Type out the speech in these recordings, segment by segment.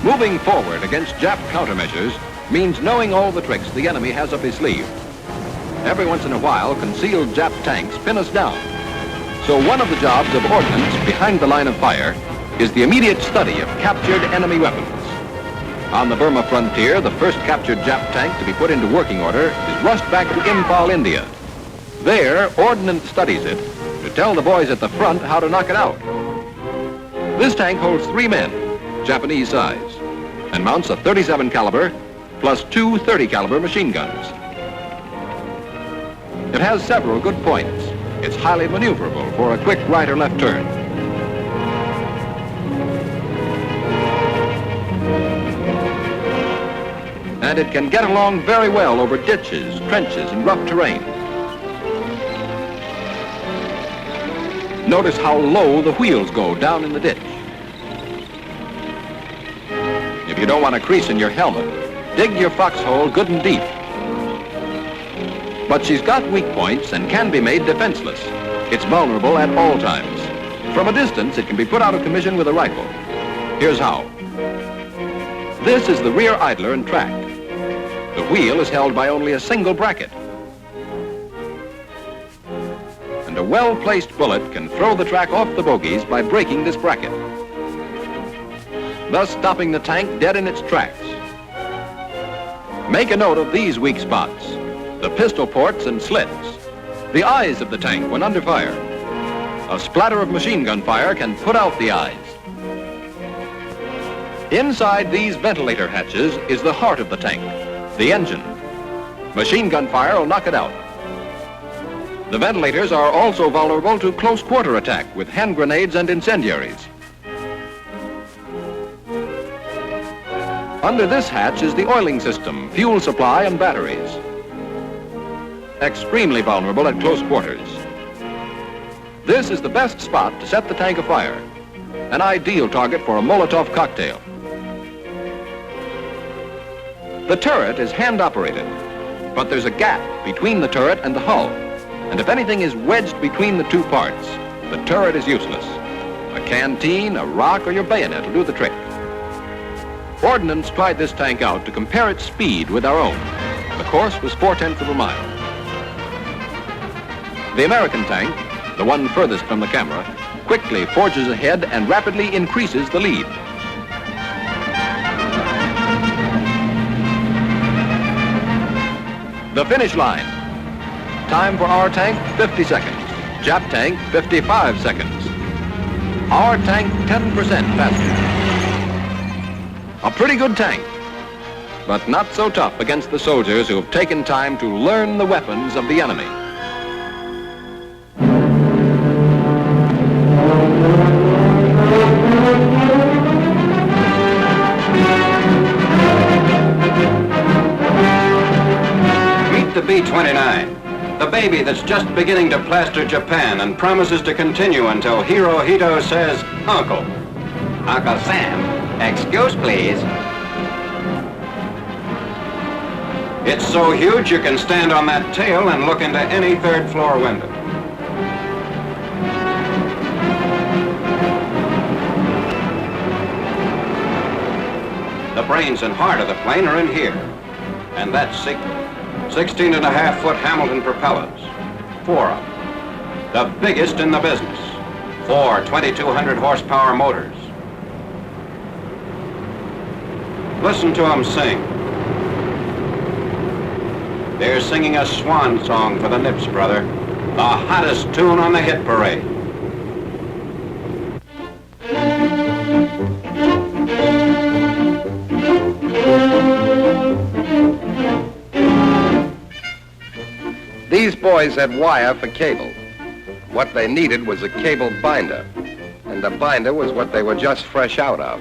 Moving forward against Jap countermeasures means knowing all the tricks the enemy has up his sleeve. Every once in a while, concealed Jap tanks pin us down. So one of the jobs of ordnance behind the line of fire is the immediate study of captured enemy weapons. On the Burma frontier, the first captured Jap tank to be put into working order is rushed back to Imphal, India. There, ordnance studies it to tell the boys at the front how to knock it out. This tank holds 3 men, Japanese size, and mounts a 37 caliber plus 2 30 caliber machine guns. It has several good points. It's highly maneuverable for a quick right or left turn. And it can get along very well over ditches, trenches, and rough terrain. Notice how low the wheels go down in the ditch. If you don't want a crease in your helmet, dig your foxhole good and deep. But she's got weak points and can be made defenseless. It's vulnerable at all times. From a distance, it can be put out of commission with a rifle. Here's how. This is the rear idler and track. The wheel is held by only a single bracket. And a well-placed bullet can throw the track off the bogies by breaking this bracket, thus stopping the tank dead in its tracks. Make a note of these weak spots: the pistol ports and slits, the eyes of the tank when under fire. A splatter of machine gun fire can put out the eyes. Inside these ventilator hatches is the heart of the tank, the engine. Machine gun fire will knock it out. The ventilators are also vulnerable to close quarter attack with hand grenades and incendiaries. Under this hatch is the oiling system, fuel supply, and batteries. Extremely vulnerable at close quarters. This is the best spot to set the tank afire, an ideal target for a Molotov cocktail. The turret is hand-operated, but there's a gap between the turret and the hull, and if anything is wedged between the two parts, the turret is useless. A canteen, a rock, or your bayonet will do the trick. Ordnance tried this tank out to compare its speed with our own. The course was 4/10 of a mile. The American tank, the one furthest from the camera, quickly forges ahead and rapidly increases the lead. The finish line. Time for our tank, 50 seconds. Jap tank, 55 seconds. Our tank, 10% faster. A pretty good tank, but not so tough against the soldiers who have taken time to learn the weapons of the enemy. Meet the B-29, the baby that's just beginning to plaster Japan and promises to continue until Hirohito says, Uncle. Uncle Sam, excuse please. It's so huge you can stand on that tail and look into any third-floor window. The brains and heart of the plane are in here, and that's secret. 16.5-foot Hamilton propellers, 4 of them. The biggest in the business. 4 2,200 horsepower motors. Listen to them sing. They're singing a swan song for the Nips, brother. The hottest tune on the hit parade. These boys had wire for cable. What they needed was a cable binder, and the binder was what they were just fresh out of.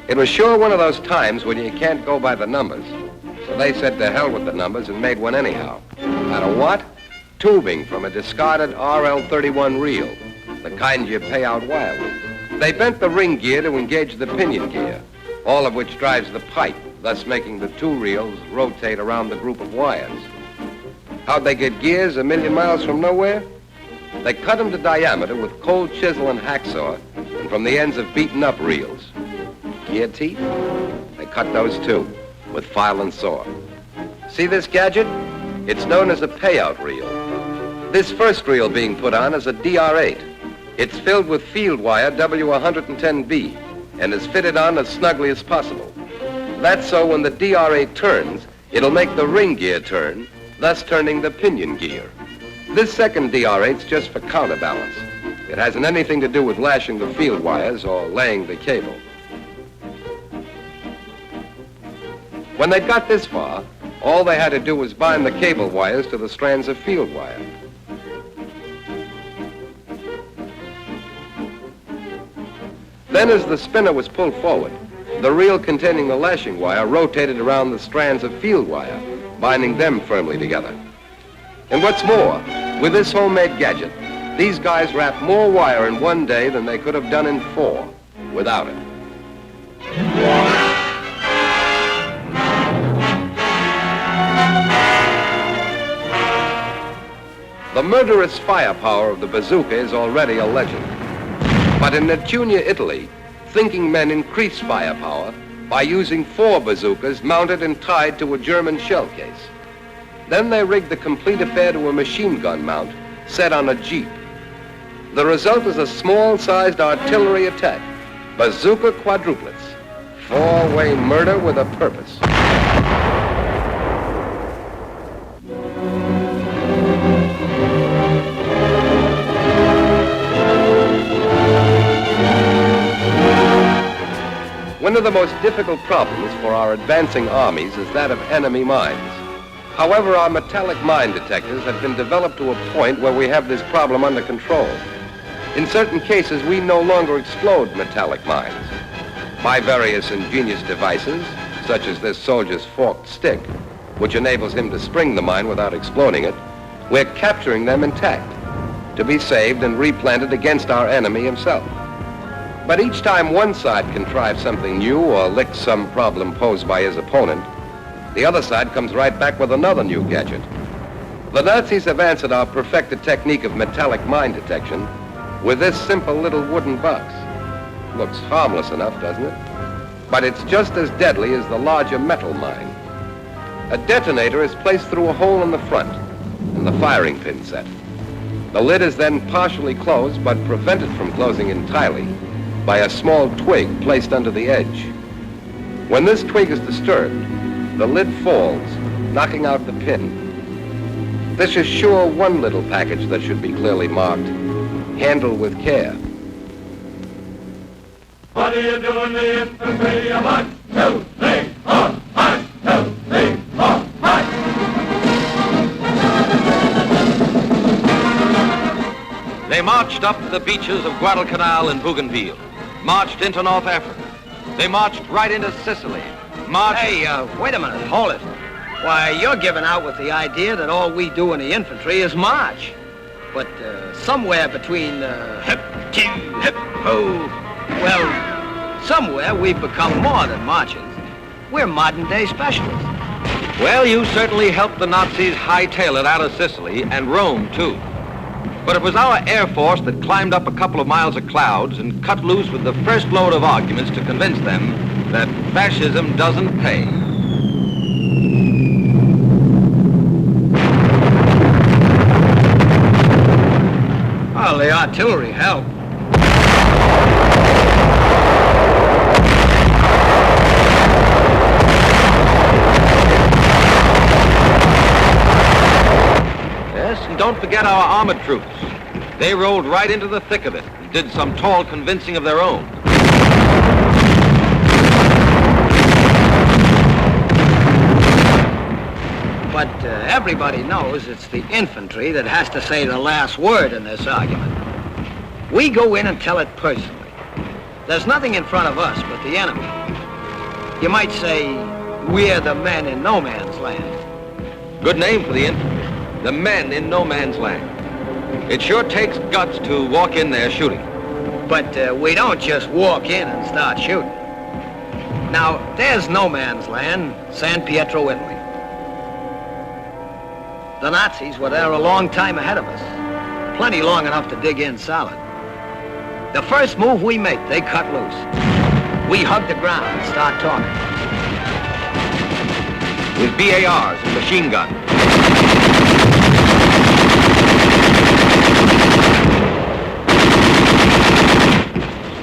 It was sure one of those times when you can't go by the numbers. So they said to hell with the numbers and made one anyhow. Out of what? Tubing from a discarded RL-31 reel, the kind you pay out wire with. They bent the ring gear to engage the pinion gear, all of which drives the pipe, thus making the 2 reels rotate around the group of wires. How'd they get gears a million miles from nowhere? They cut them to diameter with cold chisel and hacksaw, and from the ends of beaten up reels. gear teeth? They cut those too, with file and saw. See this gadget? It's known as a payout reel. This first reel being put on is a DR8. It's filled with field wire W110B and is fitted on as snugly as possible. That's so when the DR8 turns, it'll make the ring gear turn, thus turning the pinion gear. This second DR8's just for counterbalance. It hasn't anything to do with lashing the field wires or laying the cable. When they got this far, all they had to do was bind the cable wires to the strands of field wire. Then as the spinner was pulled forward, the reel containing the lashing wire rotated around the strands of field wire, binding them firmly together. And what's more, with this homemade gadget, these guys wrapped more wire in one day than they could have done in 4 without it. The murderous firepower of the bazooka is already a legend. But in Nettunia, Italy, thinking men increased firepower by using 4 bazookas mounted and tied to a German shell case. Then they rigged the complete affair to a machine gun mount set on a jeep. The result is a small-sized artillery attack, bazooka quadruplets, 4-way murder with a purpose. One of the most difficult problems for our advancing armies is that of enemy mines. However, our metallic mine detectors have been developed to a point where we have this problem under control. In certain cases, we no longer explode metallic mines. By various ingenious devices, such as this soldier's forked stick, which enables him to spring the mine without exploding it, we're capturing them intact, to be saved and replanted against our enemy himself. But each time one side contrives something new or licks some problem posed by his opponent, the other side comes right back with another new gadget. The Nazis have answered our perfected technique of metallic mine detection with this simple little wooden box. Looks harmless enough, doesn't it? But it's just as deadly as the larger metal mine. A detonator is placed through a hole in the front and the firing pin set. The lid is then partially closed but prevented from closing entirely by a small twig placed under the edge. When this twig is disturbed, the lid falls, knocking out the pin. This is sure one little package that should be clearly marked, handle with care. What do you do in the infantry? 1, 2, 3, 4. 1, 2, 3, 4. 5. They marched up the beaches of Guadalcanal and Bougainville, marched into North Africa. They marched right into Sicily. Hey, wait a minute, hold it. Why, you're giving out with the idea that all we do in the infantry is march. But somewhere between hip, choo, hip, ho, well, somewhere we've become more than marchers. We're modern-day specialists. Well, you certainly helped the Nazis hightail it out of Sicily and Rome, too. But it was our Air Force that climbed up a couple of miles of clouds and cut loose with the first load of arguments to convince them that fascism doesn't pay. Well, the artillery helped. Yes, and don't forget our armored troops. They rolled right into the thick of it and did some tall convincing of their own. But everybody knows it's the infantry that has to say the last word in this argument. We go in and tell it personally. There's nothing in front of us but the enemy. You might say we're the men in no man's land. Good name for the infantry. The men in no man's land. It sure takes guts to walk in there shooting. But we don't just walk in and start shooting. Now, there's no man's land, San Pietro, Italy. The Nazis were there a long time ahead of us. Plenty long enough to dig in solid. The first move we make, they cut loose. we hug the ground and start talking. With BARs and machine guns.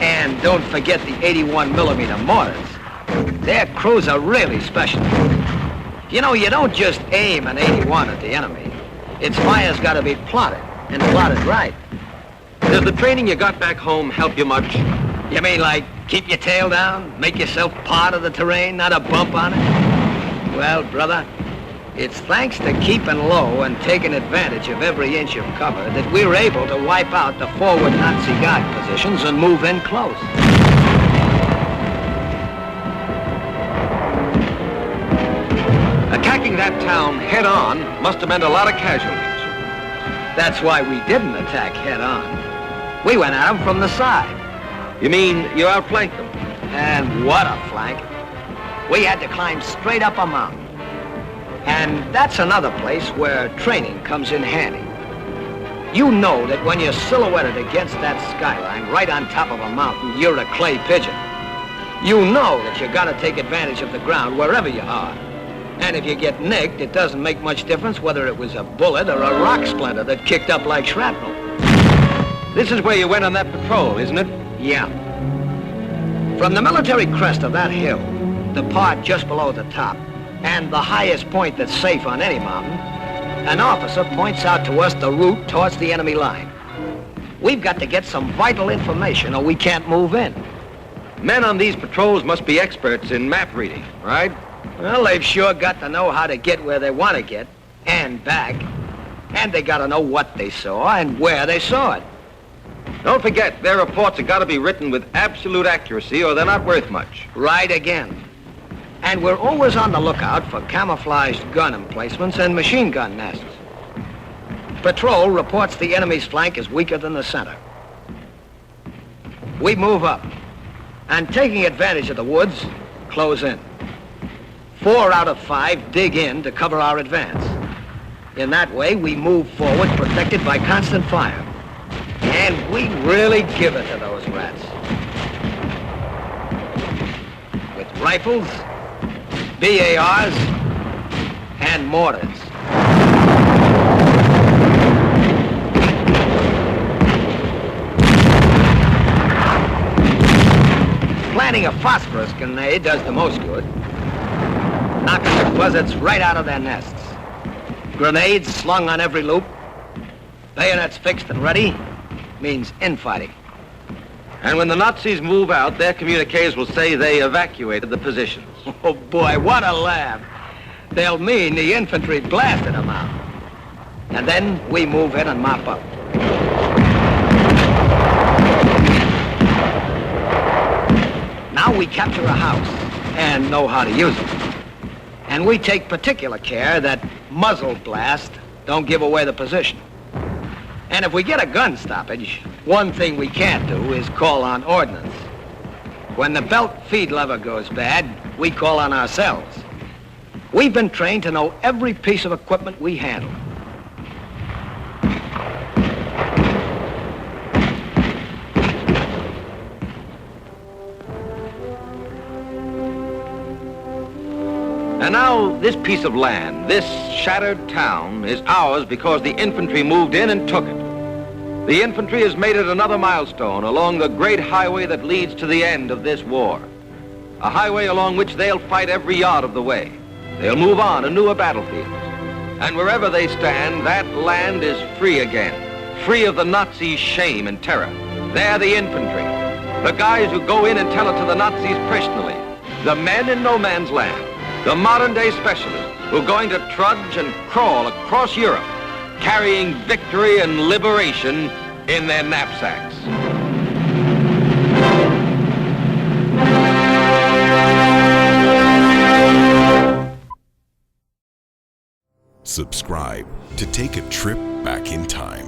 And don't forget the 81mm mortars. Their crews are really special. You know, you don't just aim an 81 at the enemy. Its fire's got to be plotted, and plotted right. Does the training you got back home help you much? You mean like keep your tail down, make yourself part of the terrain, not a bump on it? Well, brother, it's thanks to keeping low and taking advantage of every inch of cover that we were able to wipe out the forward Nazi guard positions and move in close. Attacking that town head-on must have meant a lot of casualties. That's why we didn't attack head-on. We went at them from the side. You mean you outflanked them? And what a flank. We had to climb straight up a mountain. And that's another place where training comes in handy. You know that when you're silhouetted against that skyline right on top of a mountain, you're a clay pigeon. You know that you gotta take advantage of the ground wherever you are. And if you get nicked, it doesn't make much difference whether it was a bullet or a rock splinter that kicked up like shrapnel. This is where you went on that patrol, isn't it? Yeah. From the military crest of that hill, the part just below the top, and the highest point that's safe on any mountain, an officer points out to us the route towards the enemy line. We've got to get some vital information or we can't move in. Men on these patrols must be experts in map reading, right? Well, they've sure got to know how to get where they want to get, and back. And they got to know what they saw and where they saw it. Don't forget, their reports have got to be written with absolute accuracy or they're not worth much. Right again. And we're always on the lookout for camouflaged gun emplacements and machine gun nests. Patrol reports the enemy's flank is weaker than the center. We move up, and taking advantage of the woods, close in. 4 out of 5 dig in to cover our advance. In that way, we move forward protected by constant fire. And we really give it to those rats. With rifles, BARs, and mortars. Planting a phosphorus grenade does the most good. Knocking the buzzards right out of their nests. Grenades slung on every loop. Bayonets fixed and ready means infighting. And when the Nazis move out, their communiques will say they evacuated the positions. Oh boy, what a laugh. They'll mean the infantry blasted them out. And then we move in and mop up. Now we capture a house and know how to use it. And we take particular care that muzzle blast don't give away the position. And if we get a gun stoppage, one thing we can't do is call on ordnance. When the belt feed lever goes bad, we call on ourselves. We've been trained to know every piece of equipment we handle. And now, this piece of land, this shattered town, is ours because the infantry moved in and took it. The infantry has made it another milestone along the great highway that leads to the end of this war. A highway along which they'll fight every yard of the way. They'll move on to newer battlefields. And wherever they stand, that land is free again. Free of the Nazis' shame and terror. They're the infantry. The guys who go in and tell it to the Nazis personally. The men in no man's land. The modern-day specialists who are going to trudge and crawl across Europe, carrying victory and liberation in their knapsacks. Subscribe to take a trip back in time.